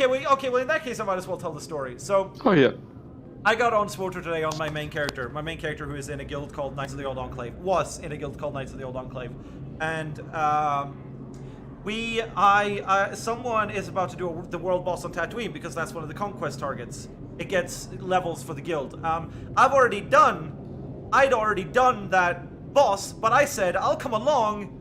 well, in that case, I might as well tell the story. So, Oh yeah. I got on Swoter today on my main character. My main character, who is in a guild called Knights of the Old Enclave, was in a guild called Knights of the Old Enclave, and someone is about to do the world boss on Tatooine because that's one of the conquest targets. It gets levels for the guild. I'd already done that boss, but I said I'll come along.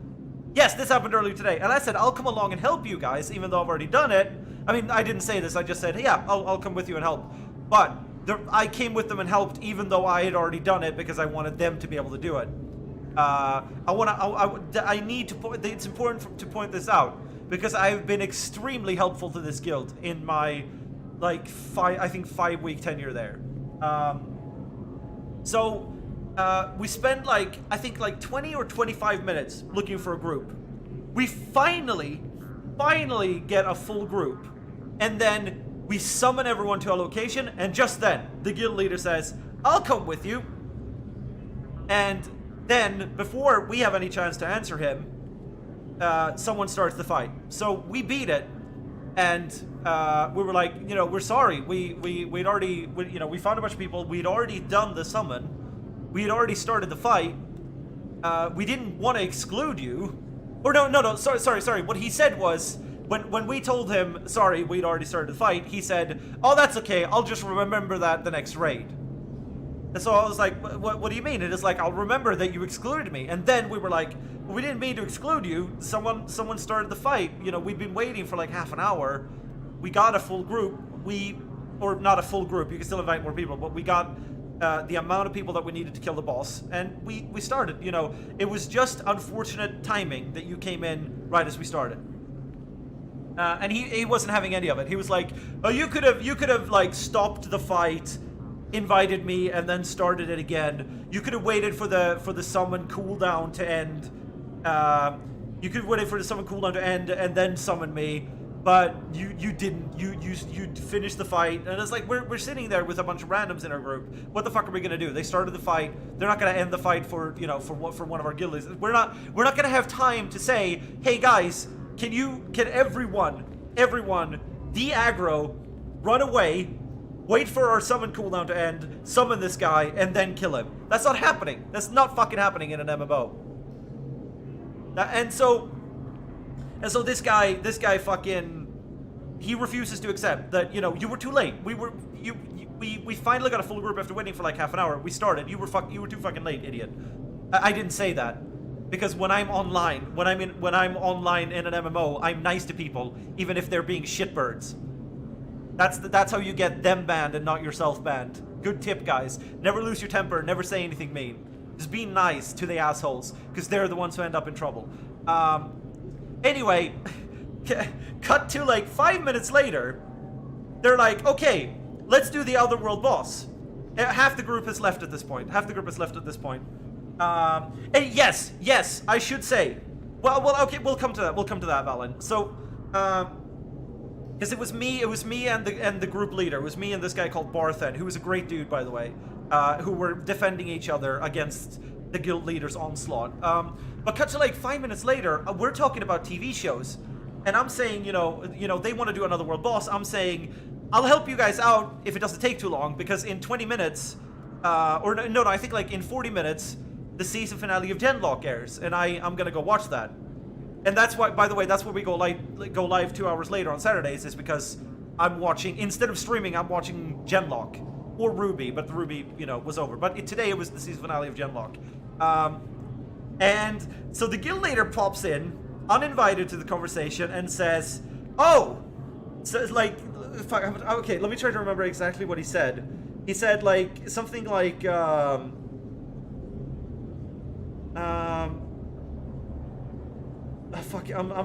Yes, this happened earlier today, and I said I'll come along and help you guys, even though I've already done it. I mean, I didn't say this. I just said, yeah, I'll come with you and help. But I came with them and helped, even though I had already done it because I wanted them to be able to do it. It's important to point this out because I've been extremely helpful to this guild in my, like, 5-week tenure there. We spent I think 20 or 25 minutes looking for a group. We finally get a full group, and then we summon everyone to a location, and just then the guild leader says, "I'll come with you." And then, before we have any chance to answer him, someone starts the fight. So we beat it, and we were like, we're sorry. We found a bunch of people. We'd already done the summon. We had already started the fight. We didn't want to exclude you. Or no, sorry. What he said was, when we told him, sorry, we'd already started the fight, he said, "Oh, that's okay. I'll just remember that the next raid." And so I was like, what do you mean? And it's like, I'll remember that you excluded me. And then we were like, well, we didn't mean to exclude you. Someone started the fight. We'd been waiting for like half an hour. We got a full group. Or not a full group. You can still invite more people. But we got the amount of people that we needed to kill the boss. And we started. It was just unfortunate timing that you came in right as we started. And he wasn't having any of it. He was like, "Oh, you could have like stopped the fight, invited me, and then started it again. You could have waited for the summon cooldown to end. You could have waited for the summon cooldown to end and then summon me, but you didn't. You finished the fight." And it's like we're sitting there with a bunch of randoms in our group. What the fuck are we gonna do? They started the fight. They're not gonna end the fight for one of our guild leaders. We're not gonna have time to say, "Hey guys, can everyone de-aggro, run away, wait for our summon cooldown to end, summon this guy, and then kill him." That's not happening. That's not fucking happening in an MMO. And so this guy fucking, he refuses to accept that, you were too late. We finally got a full group after waiting for like half an hour. We started. You were too fucking late, idiot. I didn't say that. Because when I'm online, when I'm online in an MMO, I'm nice to people, even if they're being shitbirds. That's how you get them banned and not yourself banned. Good tip, guys. Never lose your temper. Never say anything mean. Just be nice to the assholes, because they're the ones who end up in trouble. Anyway, cut to like 5 minutes later. They're like, "Okay, let's do the other world boss." Half the group is left at this point. And yes, I should say. Well, okay, we'll come to that. Valen. So, because it was me and the group leader. It was me and this guy called Barthen, who was a great dude, by the way, who were defending each other against the guild leader's onslaught. But cut to like 5 minutes later, we're talking about TV shows, and I'm saying, they want to do another world boss. I'm saying, I'll help you guys out if it doesn't take too long, because in 20 minutes, I think like in 40 minutes, the season finale of Genlock airs, and I'm gonna go watch that. And that's why, by the way, that's where we go live 2 hours later on Saturdays, is because I'm watching, instead of streaming, I'm watching Genlock or Ruby, but the Ruby, was over. But today it was the season finale of Genlock. And so the guild leader pops in, uninvited to the conversation, and says, "Oh," so it's like, okay, let me try to remember exactly what he said. He said like something like, I'm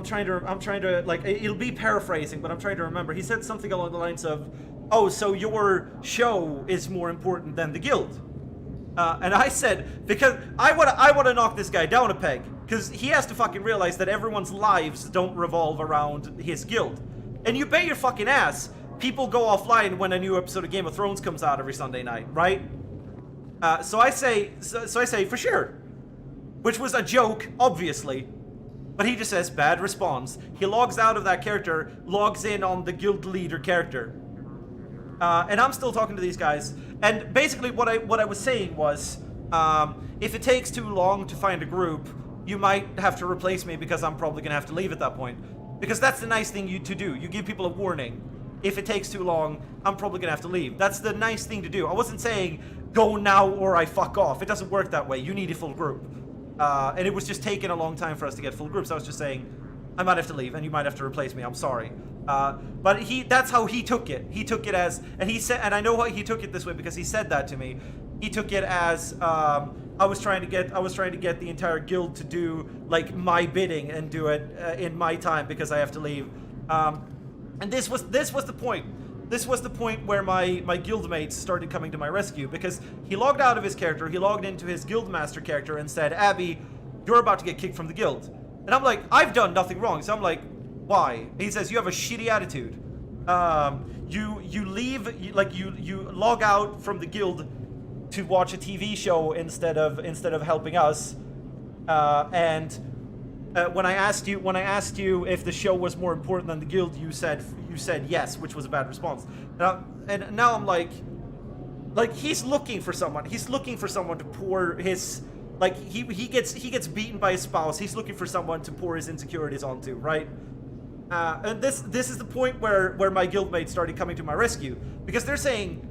trying to like, it'll be paraphrasing, but I'm trying to remember. He said something along the lines of, "Oh, so your show is more important than the guild?" And I said, because I want to knock this guy down a peg, because he has to fucking realize that everyone's lives don't revolve around his guild. And you bet your fucking ass, people go offline when a new episode of Game of Thrones comes out every Sunday night, right? So I say, for sure. Which was a joke, obviously. But he just says bad response. He logs out of that character, logs in on the guild leader character. And I'm still talking to these guys. And basically what I was saying was, if it takes too long to find a group, you might have to replace me because I'm probably going to have to leave at that point. Because that's the nice thing to do. You give people a warning. If it takes too long, I'm probably going to have to leave. That's the nice thing to do. I wasn't saying, go now or I fuck off. It doesn't work that way. You need a full group. And it was just taking a long time for us to get full groups. I was just saying, I might have to leave and you might have to replace me. I'm sorry. But that's how he took it. He took it as, and he said, and I know why he took it this way because he said that to me. He took it as, I was trying to get the entire guild to do like my bidding and do it in my time because I have to leave. And this was the point. This was the point where my guildmates started coming to my rescue because he logged out of his character, he logged into his guildmaster character and said, Abby, you're about to get kicked from the guild. And I'm like, I've done nothing wrong. So I'm like, why? He says, you have a shitty attitude. You leave, you log out from the guild to watch a TV show instead of helping us. When I asked you if the show was more important than the guild, you said yes, which was a bad response. And now I'm like he's looking for someone. He's looking for someone to pour his, like he gets beaten by his spouse. He's looking for someone to pour his insecurities onto, right? And this is the point where my guildmates started coming to my rescue because they're saying,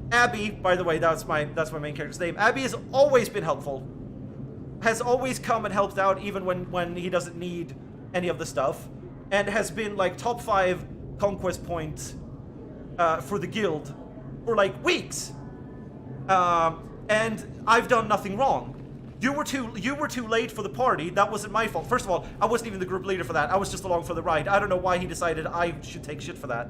Abby, by the way, that's my main character's name. Abby has always been helpful. Has always come and helped out even when he doesn't need any of the stuff, and has been like top 5 conquest points for the guild for like weeks. And I've done nothing wrong. You were too late for the party. That wasn't my fault. First of all, I wasn't even the group leader for that. I was just along for the ride. I don't know why he decided I should take shit for that.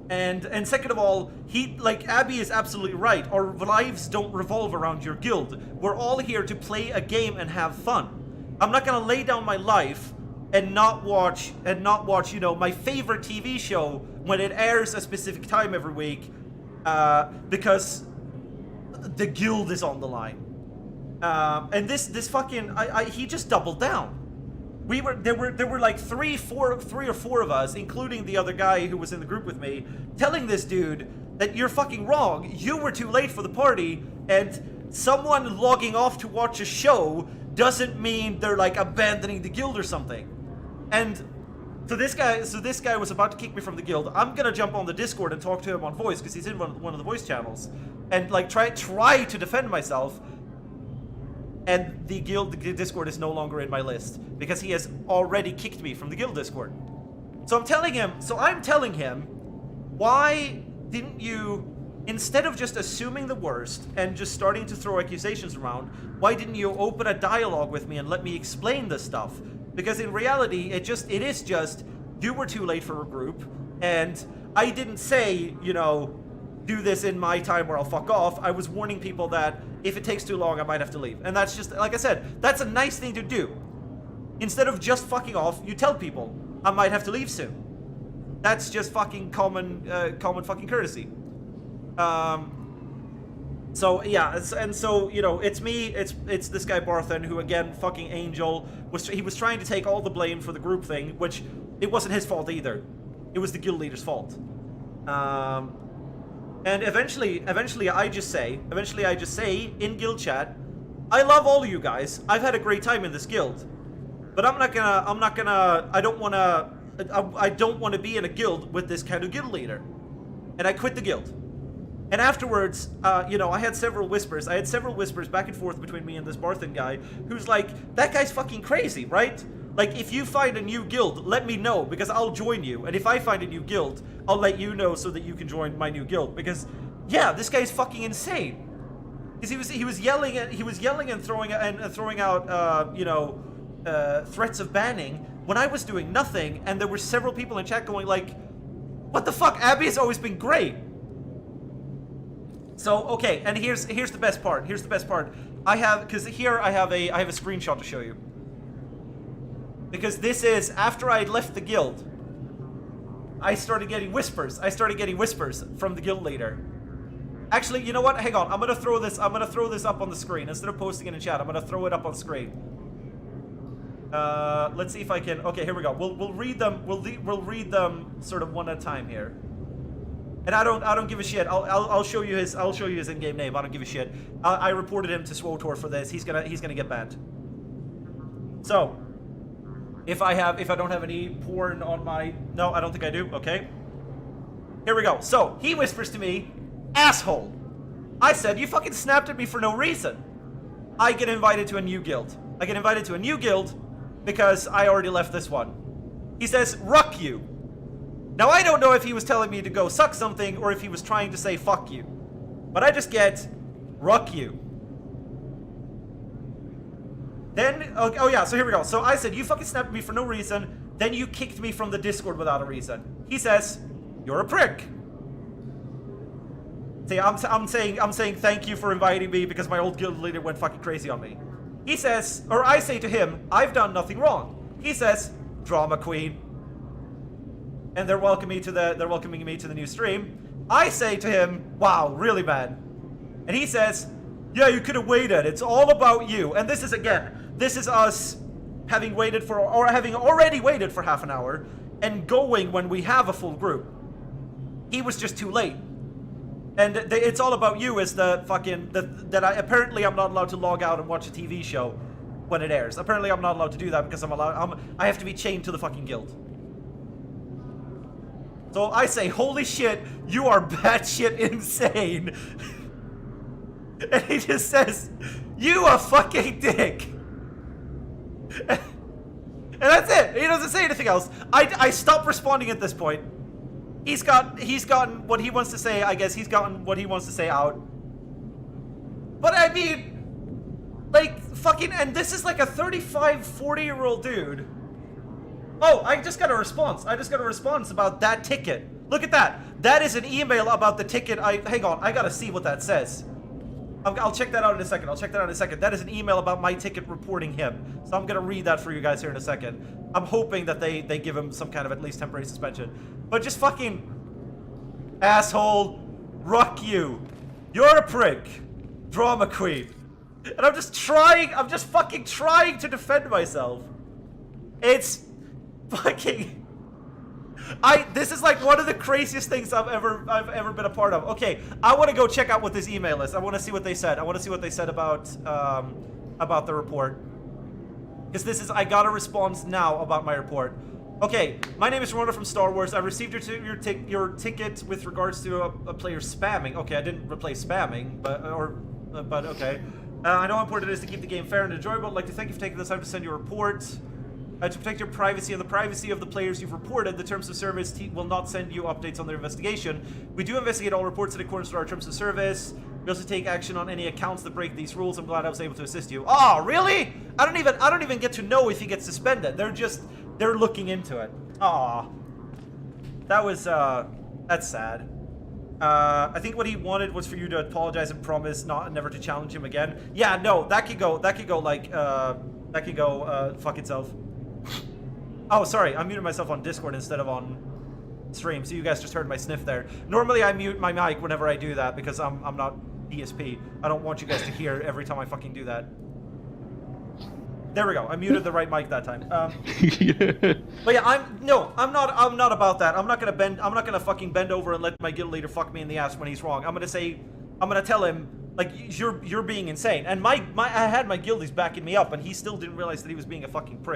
And second of all, Abby is absolutely right. Our lives don't revolve around your guild. We're all here to play a game and have fun. I'm not gonna lay down my life and not watch, my favorite TV show when it airs a specific time every week, because the guild is on the line. And this fucking, he just doubled down. There were like three or four of us, including the other guy who was in the group with me, telling this dude that you're fucking wrong. You were too late for the party, and someone logging off to watch a show doesn't mean they're like abandoning the guild or something. And so this guy was about to kick me from the guild. I'm gonna jump on the Discord and talk to him on voice because he's in one of the voice channels, and like try to defend myself. And the Discord is no longer in my list because he has already kicked me from the guild Discord. So I'm telling him, why didn't you, instead of just assuming the worst and just starting to throw accusations around, why didn't you open a dialogue with me and let me explain this stuff? Because in reality, it is just you were too late for a group, and I didn't say, do this in my time or I'll fuck off. I was warning people that if it takes too long, I might have to leave. And that's just, like I said, that's a nice thing to do. Instead of just fucking off, you tell people, I might have to leave soon. That's just fucking common fucking courtesy. So yeah, it's me, it's this guy Barthen, who again, fucking Angel, he was trying to take all the blame for the group thing, which it wasn't his fault either. It was the guild leader's fault. And eventually I just say in guild chat, I love all of you guys. I've had a great time in this guild, but I don't want to be in a guild with this kind of guild leader. And I quit the guild. And afterwards, I had several whispers. I had several whispers back and forth between me and this Barthen guy, who's like, that guy's fucking crazy, right? Like, if you find a new guild, let me know, because I'll join you. And if I find a new guild, I'll let you know so that you can join my new guild. Because, yeah, this guy's fucking insane. Because he was yelling and throwing out threats of banning when I was doing nothing, and there were several people in chat going like, what the fuck? Abby has always been great. So okay, and here's the best part. I have a screenshot to show you. Because this is after I left the guild. I started getting whispers from the guild leader. Actually, you know what? Hang on. I'm gonna throw this up on the screen instead of posting it in chat. I'm gonna throw it up on screen. Let's see if I can. Okay, here we go. We'll read them. We'll read them sort of one at a time here. And I don't give a shit. I'll show you his in-game name. I don't give a shit. I reported him to SWOTOR for this. He's gonna get banned. So, if I don't have any porn on my, no, I don't think I do. Okay. Here we go. So he whispers to me, "Asshole." I said, "You fucking snapped at me for no reason." I get invited to a new guild. I get invited to a new guild because I already left this one. He says, "Ruck you." Now, I don't know if he was telling me to go suck something or if he was trying to say fuck you. But I just get, "Ruck you." Then, oh yeah, so here we go. So I said, "You fucking snapped at me for no reason. Then you kicked me from the Discord without a reason." He says, "You're a prick." See, I'm saying thank you for inviting me because my old guild leader went fucking crazy on me. He says, or I say to him, "I've done nothing wrong." He says, "Drama queen." And they're welcoming me to the new stream. I say to him, "Wow, really bad." And he says, "Yeah, you could have waited. It's all about you." And this is us having already waited for half an hour and going when we have a full group. He was just too late. And it's all about you is apparently I'm not allowed to log out and watch a TV show when it airs. Apparently I'm not allowed to do that because I have to be chained to the fucking guild. So I say, "Holy shit, you are batshit insane." And he just says, "You a fucking dick." And that's it. He doesn't say anything else. I stop responding at this point. He's gotten what he wants to say. I guess he's gotten what he wants to say out. But I mean, like, fucking, and this is like a 35, 40-year-old dude. Oh, I just got a response. I just got a response about that ticket. Look at that. That is an email about the ticket. Hang on. I gotta see what that says. I'll check that out in a second. That is an email about my ticket reporting him. So I'm gonna read that for you guys here in a second. I'm hoping that they give him some kind of at least temporary suspension. But just fucking asshole, ruck you. You're a prick. Drama queen. And I'm just fucking trying to defend myself. It's fucking... This is like one of the craziest things I've ever been a part of. Okay, I want to go check out what this email is. I want to see what they said. I want to see what they said about the report. Because I got a response now about my report. Okay, my name is Rona from Star Wars. I received your ticket with regards to a player spamming. Okay, I didn't replace spamming, but okay. I know how important it is to keep the game fair and enjoyable. I'd like to thank you for taking the time to send your report. To protect your privacy and the privacy of the players you've reported, the Terms of Service will not send you updates on their investigation. We do investigate all reports in accordance with our Terms of Service. We also take action on any accounts that break these rules. I'm glad I was able to assist you. Oh, really? I don't even get to know if he gets suspended. They're looking into it. Aw. That was, that's sad. I think what he wanted was for you to apologize and promise never to challenge him again. Yeah, no, that could go fuck itself. Oh, sorry, I muted myself on Discord instead of on stream, so you guys just heard my sniff there. Normally I mute my mic whenever I do that because I'm not DSP. I don't want you guys to hear every time I fucking do that. There we go. I muted the right mic that time. But yeah, I'm not about that. I'm not gonna fucking bend over and let my guild leader fuck me in the ass when he's wrong. I'm gonna tell him, like, you're being insane. And I had my guildies backing me up, and he still didn't realize that he was being a fucking prick.